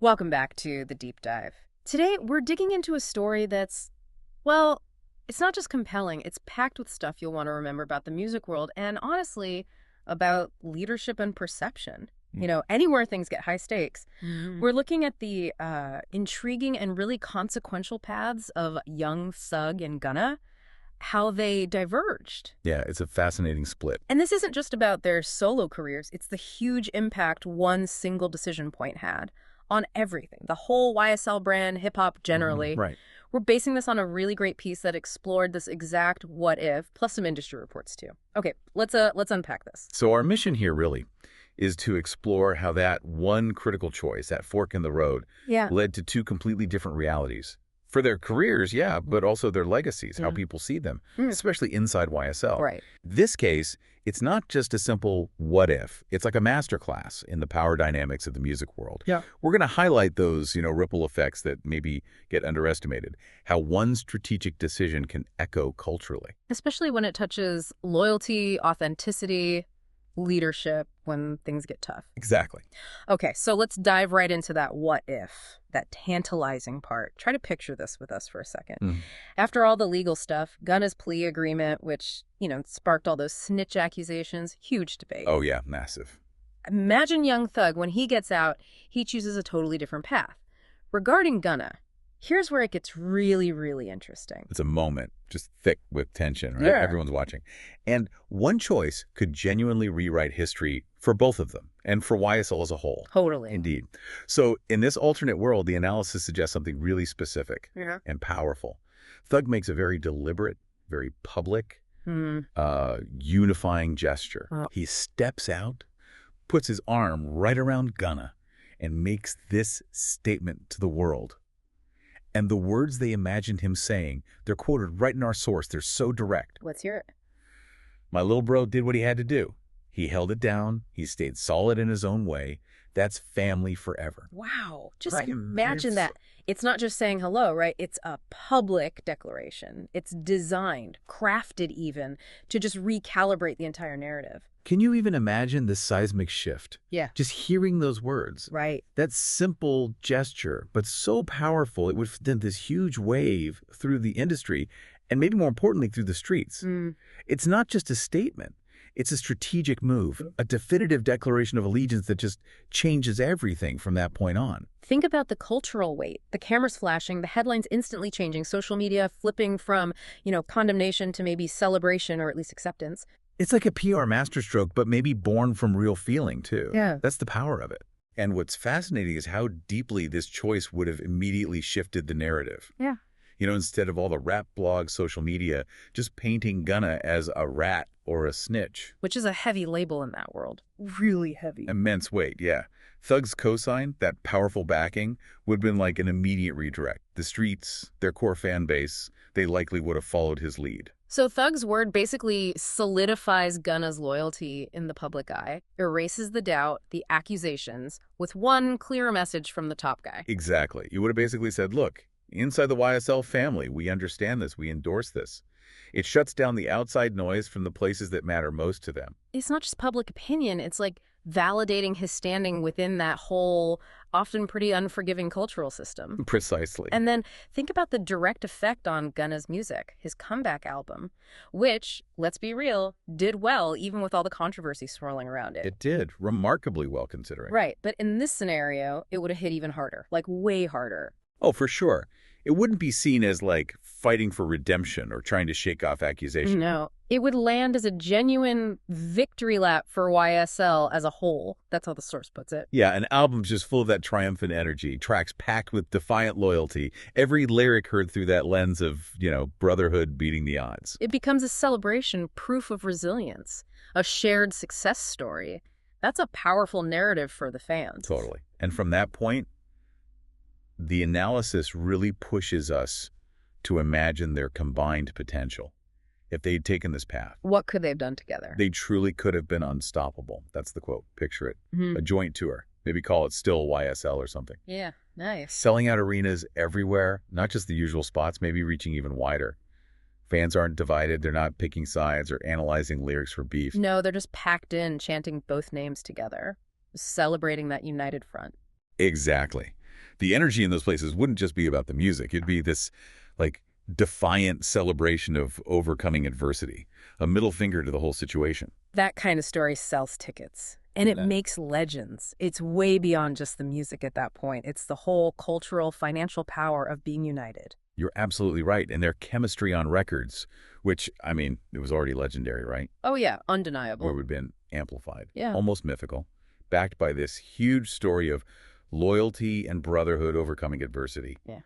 Welcome back to The Deep Dive. Today, we're digging into a story that's, well, it's not just compelling, it's packed with stuff you'll want to remember about the music world and, honestly, about leadership and perception. Anywhere things get high stakes. We're looking at the intriguing and really consequential paths of Young Thug and Gunna, how they diverged. Yeah, it's a fascinating split. And this isn't just about their solo careers, it's the huge impact one single decision point had on everything, the whole YSL brand, hip-hop generally. Right. We're basing this on a really great piece that explored this exact what if, plus some industry reports too. Okay, let's unpack this. So our mission here really is to explore how that one critical choice, that fork in the road, led to two completely different realities. For their careers, yeah, but also their legacies, how people see them, especially inside YSL. Right. This case, it's not just a simple what if. It's like a masterclass in the power dynamics of the music world. Yeah. We're going to highlight those, ripple effects that maybe get underestimated, how one strategic decision can echo culturally. Especially when it touches loyalty, authenticity, leadership, when things get tough. Exactly. Okay, so let's dive right into that what if, that tantalizing part. Try to picture this with us for a second. After all the legal stuff, Gunna's plea agreement, which, sparked all those snitch accusations, huge debate. Oh, yeah, massive. Imagine Young Thug, when he gets out, he chooses a totally different path. Regarding Gunna, here's where it gets really, really interesting. It's a moment, just thick with tension, right? Yeah. Everyone's watching. And one choice could genuinely rewrite history for both of them and for YSL as a whole. Totally. Indeed. So in this alternate world, the analysis suggests something really specific and powerful. Thug makes a very deliberate, very public, unifying gesture. He steps out, puts his arm right around Gunna, and makes this statement to the world. And the words they imagined him saying, they're quoted right in our source. They're so direct. Let's hear it. My little bro did what he had to do. He held it down. He stayed solid in his own way. That's family forever. Wow. Just Right. imagine that. It's not just saying hello, right? It's a public declaration. It's designed, crafted even, to just recalibrate the entire narrative. Can you even imagine the seismic shift? Yeah. Just hearing those words. Right. That simple gesture, but so powerful, it would send this huge wave through the industry and maybe more importantly, through the streets. It's not just a statement. It's a strategic move, a definitive declaration of allegiance that just changes everything from that point on. Think about the cultural weight, the cameras flashing, the headlines instantly changing, social media flipping from, condemnation to maybe celebration or at least acceptance. It's like a PR masterstroke, but maybe born from real feeling, too. Yeah. That's the power of it. And what's fascinating is how deeply this choice would have immediately shifted the narrative. Yeah. Instead of all the rap blogs, social media, just painting Gunna as a rat or a snitch. Which is a heavy label in that world. Really heavy. Immense weight, yeah. Thug's cosign, that powerful backing, would have been like an immediate redirect. The streets, their core fan base, they likely would have followed his lead. So Thug's word basically solidifies Gunna's loyalty in the public eye, erases the doubt, the accusations, with one clear message from the top guy. Exactly. You would have basically said, look, inside the YSL family, we understand this, we endorse this. It shuts down the outside noise from the places that matter most to them. It's not just public opinion, it's like validating his standing within that whole, often pretty unforgiving cultural system. Precisely. And then think about the direct effect on Gunna's music, his comeback album, which, let's be real, did well even with all the controversy swirling around it. It did, remarkably well considering. Right, but in this scenario, it would have hit even harder, like way harder. Oh, for sure. It wouldn't be seen as like fighting for redemption or trying to shake off accusations. No, it would land as a genuine victory lap for YSL as a whole. That's how the source puts it. Yeah, an album's just full of that triumphant energy, tracks packed with defiant loyalty, every lyric heard through that lens of, brotherhood beating the odds. It becomes a celebration, proof of resilience, a shared success story. That's a powerful narrative for the fans. Totally. And from that point, the analysis really pushes us to imagine their combined potential. If they'd taken this path, What could they have done together? they truly could have been unstoppable. That's the quote. Picture it. A joint tour. Maybe call it Still YSL or something. Yeah, nice. Selling out arenas everywhere, not just the usual spots, maybe reaching even wider. Fans aren't divided. They're not picking sides or analyzing lyrics for beef. No, they're just packed in, chanting both names together, celebrating that united front. Exactly. The energy in those places wouldn't just be about the music. It'd be this, like, defiant celebration of overcoming adversity, a middle finger to the whole situation. That kind of story sells tickets. And it Yeah. makes legends. It's way beyond just the music at that point. It's the whole cultural, financial power of being united. You're absolutely right. And their chemistry on records, which, I mean, it was already legendary, right? Oh, yeah, Where undeniable. it would have been amplified, Yeah. almost mythical, backed by this huge story of loyalty and brotherhood overcoming adversity. Yeah.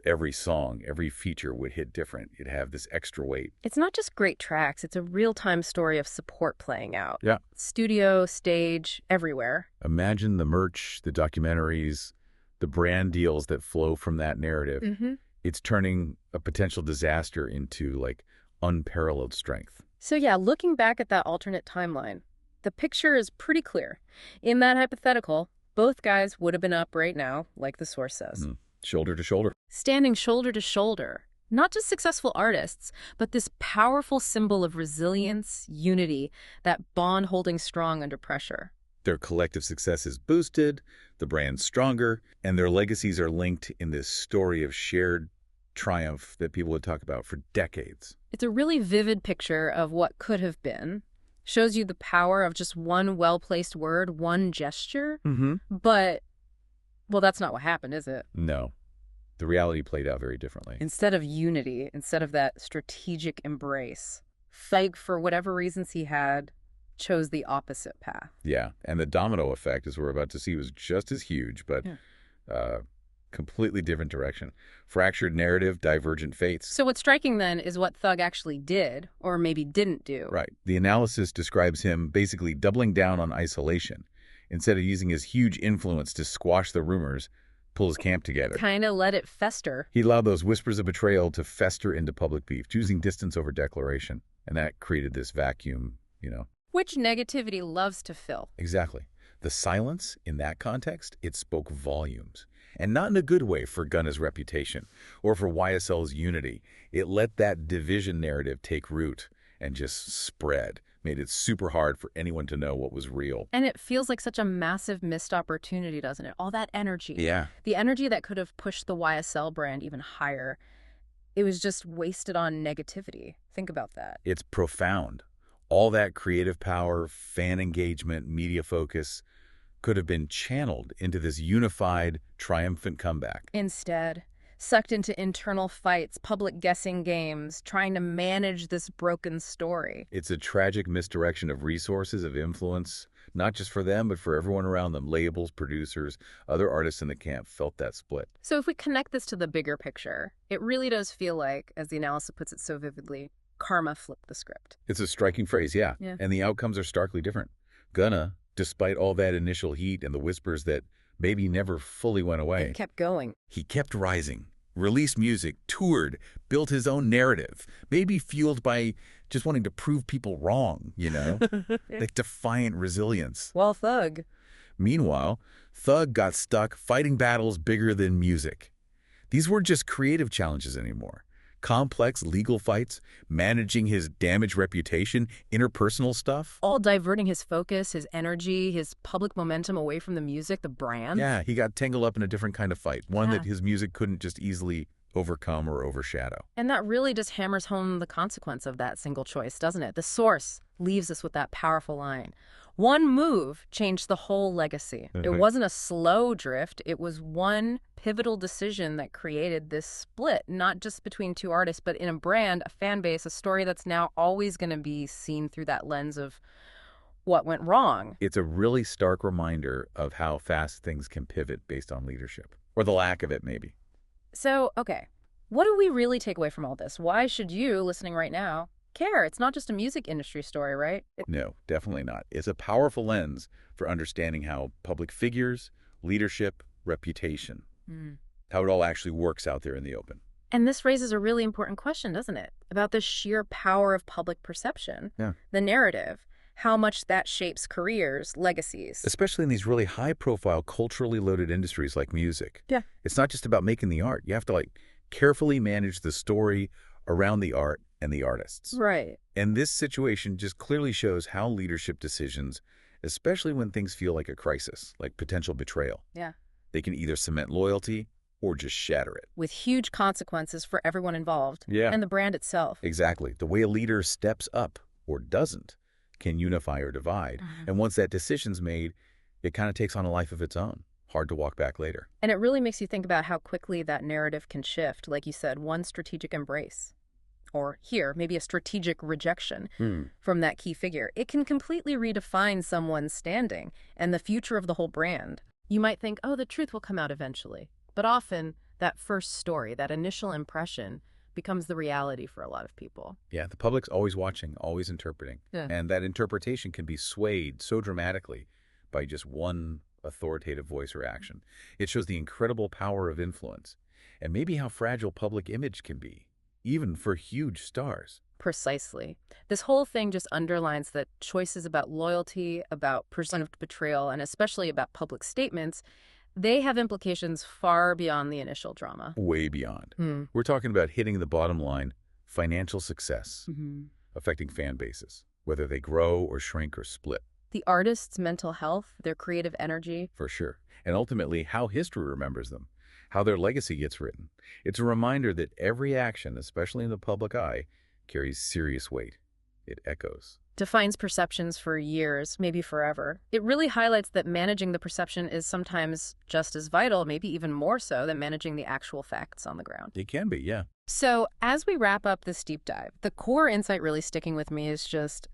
Every song, every feature would hit different. It'd have this extra weight. It's not just great tracks, it's a real-time story of support playing out. Yeah. Studio, stage, everywhere. Imagine the merch, the documentaries, the brand deals that flow from that narrative. Mm-hmm. It's turning a potential disaster into, like, unparalleled strength. So yeah, looking back at that alternate timeline, the picture is pretty clear. In that hypothetical, both guys would have been up right now, like the source says. Shoulder to shoulder. Standing shoulder to shoulder. Not just successful artists, but this powerful symbol of resilience, unity, that bond holding strong under pressure. Their collective success is boosted, the brand's stronger, and their legacies are linked in this story of shared triumph that people would talk about for decades. It's a really vivid picture of what could have been. Shows you the power of just one well-placed word, one gesture. But, well, that's not what happened, is it? No. The reality played out very differently. Instead of unity, instead of that strategic embrace, Feig, for whatever reasons he had, chose the opposite path. Yeah, and the domino effect, as we're about to see, was just as huge, but completely different direction. Fractured narrative, divergent fates. So what's striking then is what Thug actually did, or maybe didn't do. Right. The analysis describes him basically doubling down on isolation. Instead of using his huge influence to squash the rumors, pull his camp together. Kind of let it fester. He allowed those whispers of betrayal to fester into public beef, choosing distance over declaration. And that created this vacuum, Which negativity loves to fill. Exactly. The silence, in that context, it spoke volumes. And not in a good way for Gunna's reputation or for YSL's unity. It let that division narrative take root and just spread. Made it super hard for anyone to know what was real. And it feels like such a massive missed opportunity, doesn't it? All that energy. Yeah. The energy that could have pushed the YSL brand even higher. It was just wasted on negativity. Think about that. It's profound. All that creative power, fan engagement, media focus could have been channeled into this unified, triumphant comeback. Instead, sucked into internal fights, public guessing games, trying to manage this broken story. It's a tragic misdirection of resources, of influence, not just for them, but for everyone around them. Labels, producers, other artists in the camp felt that split. So if we connect this to the bigger picture, it really does feel like, as the analysis puts it so vividly, karma flipped the script. It's a striking phrase, yeah. And the outcomes are starkly different. Gunna, despite all that initial heat and the whispers that maybe never fully went away, It kept going. he kept rising, released music, toured, built his own narrative, maybe fueled by just wanting to prove people wrong, like defiant resilience. Well, Thug. Meanwhile, Thug got stuck fighting battles bigger than music. These weren't just creative challenges anymore. Complex legal fights, managing his damaged reputation, interpersonal stuff. All diverting his focus, his energy, his public momentum away from the music, the brand. Yeah, he got tangled up in a different kind of fight, one that his music couldn't just easily overcome or overshadow. And that really just hammers home the consequence of that single choice, doesn't it? The source leaves us with that powerful line. One move changed the whole legacy. It wasn't a slow drift. It was one pivotal decision that created this split, not just between two artists, but in a brand, a fan base, a story that's now always going to be seen through that lens of what went wrong. It's a really stark reminder of how fast things can pivot based on leadership, or the lack of it, maybe. So, okay, what do we really take away from all this? Why should you, listening right now, care? It's not just a music industry story, right? No, definitely not. It's a powerful lens for understanding how public figures, leadership, reputation, how it all actually works out there in the open. And this raises a really important question, doesn't it? About the sheer power of public perception, the narrative, how much that shapes careers, legacies. Especially in these really high-profile, culturally loaded industries like music. Yeah. It's not just about making the art. You have to, carefully manage the story around the art and the artists. Right. And this situation just clearly shows how leadership decisions, especially when things feel like a crisis, like potential betrayal, Yeah. They can either cement loyalty or just shatter it. With huge consequences for everyone involved Yeah. and the brand itself. Exactly. The way a leader steps up or doesn't can unify or divide. And once that decision's made, it kind of takes on a life of its own. Hard to walk back later. And it really makes you think about how quickly that narrative can shift. Like you said, one strategic embrace, or here, maybe a strategic rejection from that key figure. It can completely redefine someone's standing and the future of the whole brand. You might think, oh, the truth will come out eventually. But often, that first story, that initial impression, becomes the reality for a lot of people. Yeah, the public's always watching, always interpreting. Yeah. And that interpretation can be swayed so dramatically by just one authoritative voice or action. It shows the incredible power of influence and maybe how fragile public image can be, even for huge stars. Precisely. This whole thing just underlines that choices about loyalty, about perceived betrayal, and especially about public statements, they have implications far beyond the initial drama. Way beyond. We're talking about hitting the bottom line, financial success, affecting fan bases, whether they grow or shrink or split. The artist's mental health, their creative energy. For sure. And ultimately, how history remembers them, how their legacy gets written. It's a reminder that every action, especially in the public eye, carries serious weight. It echoes. Defines perceptions for years, maybe forever. It really highlights that managing the perception is sometimes just as vital, maybe even more so, than managing the actual facts on the ground. It can be, yeah. So as we wrap up this deep dive, the core insight really sticking with me is just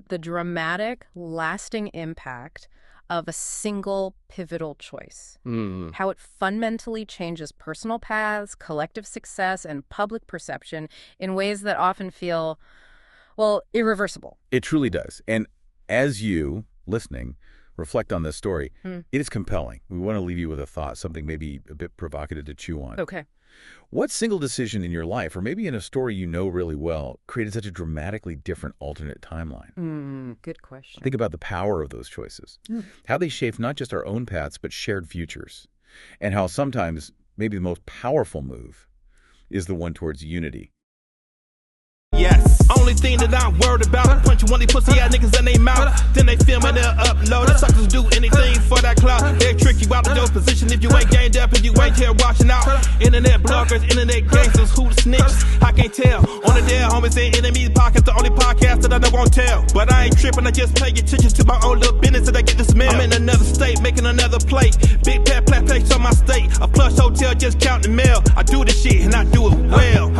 the dramatic, lasting impact of a single pivotal choice. How it fundamentally changes personal paths, collective success, and public perception in ways that often feel, well, irreversible. It truly does. And as you, listening, reflect on this story, it is compelling. We want to leave you with a thought, something maybe a bit provocative to chew on. Okay. What single decision in your life, or maybe in a story you know really well, created such a dramatically different alternate timeline? Good question. Think about the power of those choices, how they shape not just our own paths, but shared futures, and how sometimes maybe the most powerful move is the one towards unity. Yes. Only thing that I'm worried about, punch one of these pussy ass niggas in they mouth. Then they film and they'll upload it. Suckers do anything for that clout. They trick you out of your position if you ain't gained up and you ain't here watching out. Internet bloggers, internet gangsters, who the snitches? I can't tell. On the dead homies and enemies podcast, the only podcast that I know won't tell. But I ain't tripping, I just pay attention to my own little business and I get this mail. I'm in another state, making another plate. Big plat place on my state. A plush hotel, just counting the mail. I do this shit and I do it well.